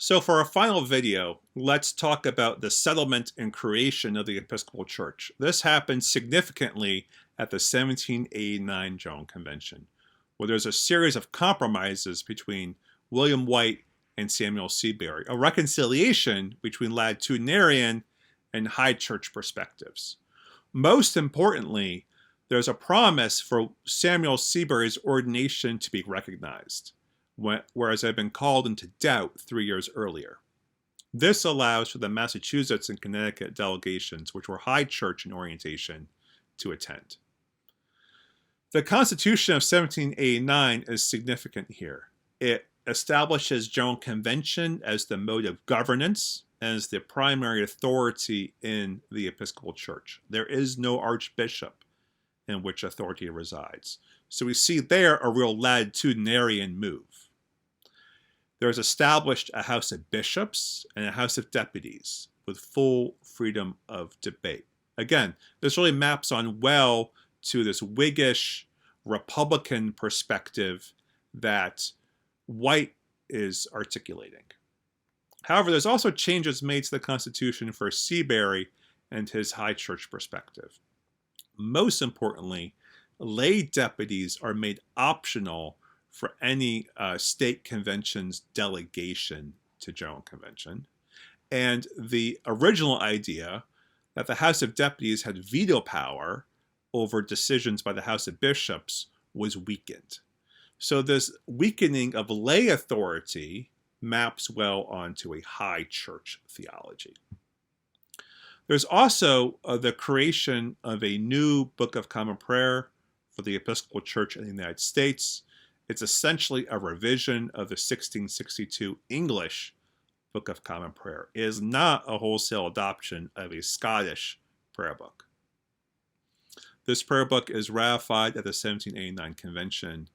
So for our final video, let's talk about the settlement and creation of the Episcopal Church. This happened significantly at the 1789 General Convention, where there's a series of compromises between William White and Samuel Seabury, a reconciliation between latitudinarian and high church perspectives. Most importantly, there's a promise for Samuel Seabury's ordination to be recognized, whereas it had been called into doubt 3 years earlier. This allows for the Massachusetts and Connecticut delegations, which were high church in orientation, to attend. The Constitution of 1789 is significant here. It establishes General Convention as the mode of governance and as the primary authority in the Episcopal Church. There is no archbishop in which authority resides. So we see there a real latitudinarian move. There's established a House of Bishops and a House of Deputies with full freedom of debate. Again, this really maps on well to this Whiggish Republican perspective that White is articulating. However, there's also changes made to the Constitution for Seabury and his high church perspective. Most importantly, lay deputies are made optional for any state convention's delegation to General Convention. And the original idea that the House of Deputies had veto power over decisions by the House of Bishops was weakened. So this weakening of lay authority maps well onto a high church theology. There's also the creation of a new Book of Common Prayer for the Episcopal Church in the United States. It's essentially a revision of the 1662 English Book of Common Prayer. It is not a wholesale adoption of a Scottish prayer book. This prayer book is ratified at the 1789 convention,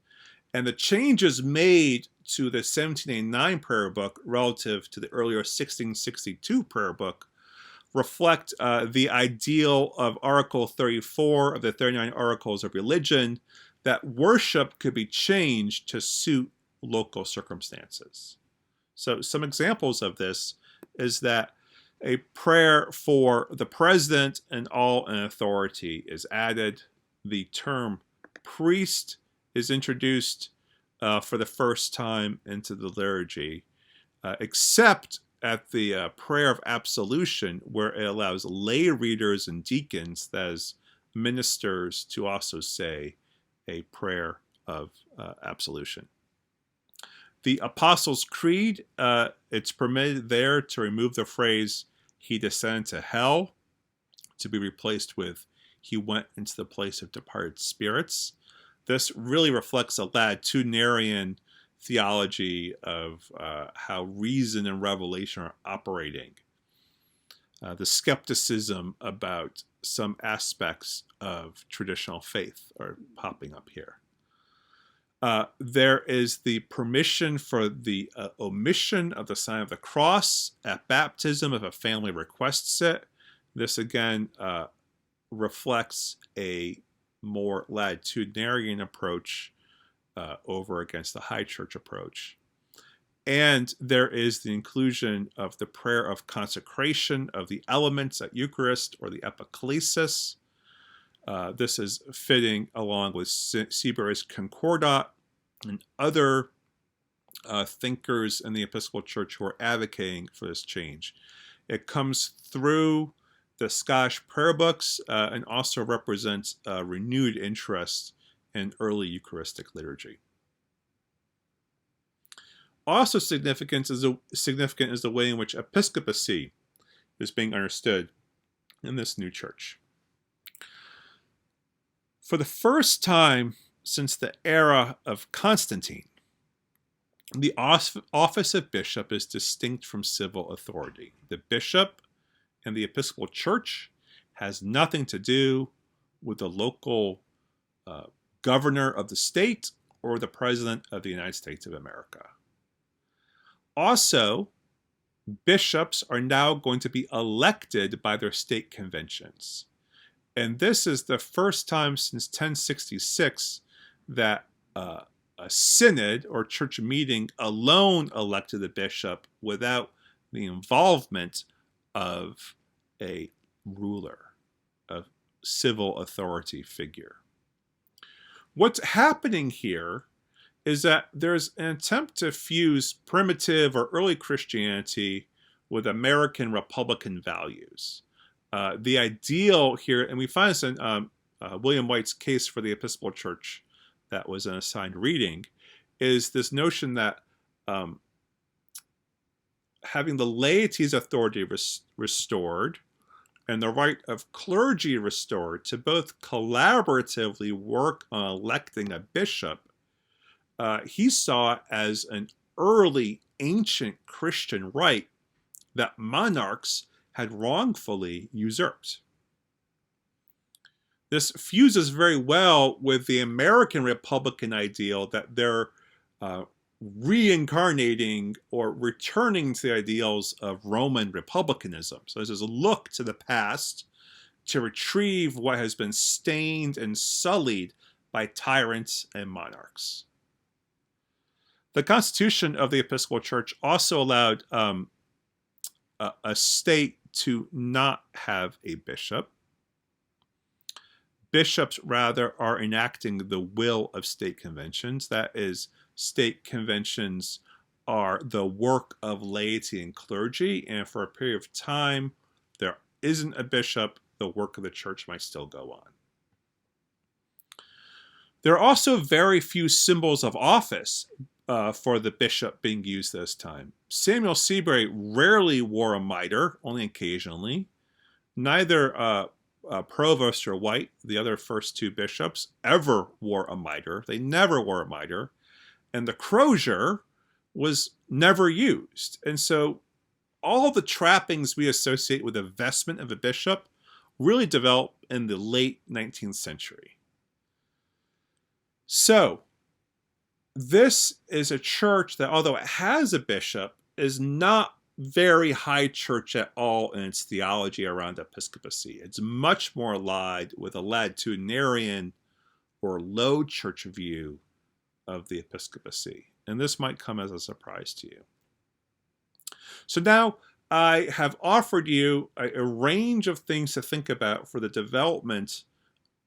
and the changes made to the 1789 prayer book relative to the earlier 1662 prayer book reflect the ideal of Article 34 of the 39 Articles of Religion, that worship could be changed to suit local circumstances. So some examples of this is that a prayer for the president and all in authority is added. The term priest is introduced for the first time into the liturgy, except at the prayer of absolution, where it allows lay readers and deacons, that is, ministers, to also say a prayer of absolution. The Apostles' Creed, it's permitted there to remove the phrase, "He descended to hell," to be replaced with, "He went into the place of departed spirits." This really reflects a latitudinarian theology of how reason and revelation are operating. The skepticism about some aspects of traditional faith are popping up here. There is the permission for the omission of the sign of the cross at baptism if a family requests it. This again reflects a more latitudinarian approach over against the high church approach. And there is the inclusion of the prayer of consecration of the elements at Eucharist, or the epiclesis. This is fitting along with Seabury's Concordat and other thinkers in the Episcopal Church who are advocating for this change. It comes through the Scottish prayer books and also represents a renewed interest in early Eucharistic liturgy. Also significant is the way in which episcopacy is being understood in this new church. For the first time since the era of Constantine, the office of bishop is distinct from civil authority. The bishop in the Episcopal Church has nothing to do with the local governor of the state or the president of the United States of America. Also, bishops are now going to be elected by their state conventions. And this is the first time since 1066 that a synod or church meeting alone elected the bishop without the involvement of a ruler, a civil authority figure. What's happening here is that there's an attempt to fuse primitive or early Christianity with American Republican values. The ideal here, and we find this in William White's Case for the Episcopal Church that was an assigned reading, is this notion that having the laity's authority restored and the right of clergy restored to both collaboratively work on electing a bishop, he saw as an early ancient Christian right that monarchs had wrongfully usurped. This fuses very well with the American Republican ideal that they're reincarnating or returning to the ideals of Roman republicanism. So this is a look to the past to retrieve what has been stained and sullied by tyrants and monarchs. The Constitution of the Episcopal Church also allowed a state to not have a bishop. Bishops, rather, are enacting the will of state conventions. That is, state conventions are the work of laity and clergy, and for a period of time, there isn't a bishop, the work of the church might still go on. There are also very few symbols of office for the bishop being used this time. Samuel Seabury rarely wore a mitre, only occasionally. Neither Provost or White, the other first two bishops, ever wore a mitre. They never wore a mitre. And the crozier was never used. And so all the trappings we associate with the vestment of a bishop really developed in the late 19th century. So this is a church that, although it has a bishop, is not very high church at all in its theology around episcopacy. It's much more allied with a latitudinarian or low church view of the episcopacy. And this might come as a surprise to you. So now I have offered you a range of things to think about for the development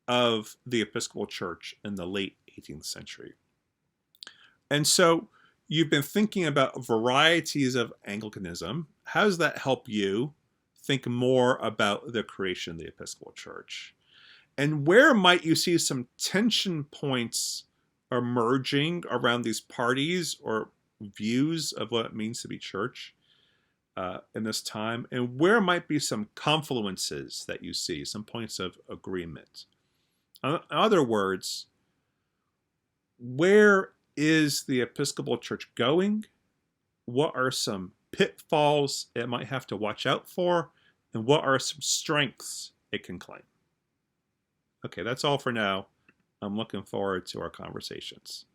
of the Episcopal Church in the late 18th century. And so you've been thinking about varieties of Anglicanism. How does that help you think more about the creation of the Episcopal Church? And where might you see some tension points emerging around these parties or views of what it means to be church in this time? And where might be some confluences that you see, some points of agreement? In other words, where is the Episcopal Church going? What are some pitfalls it might have to watch out for? And what are some strengths it can claim? Okay, that's all for now. I'm looking forward to our conversations.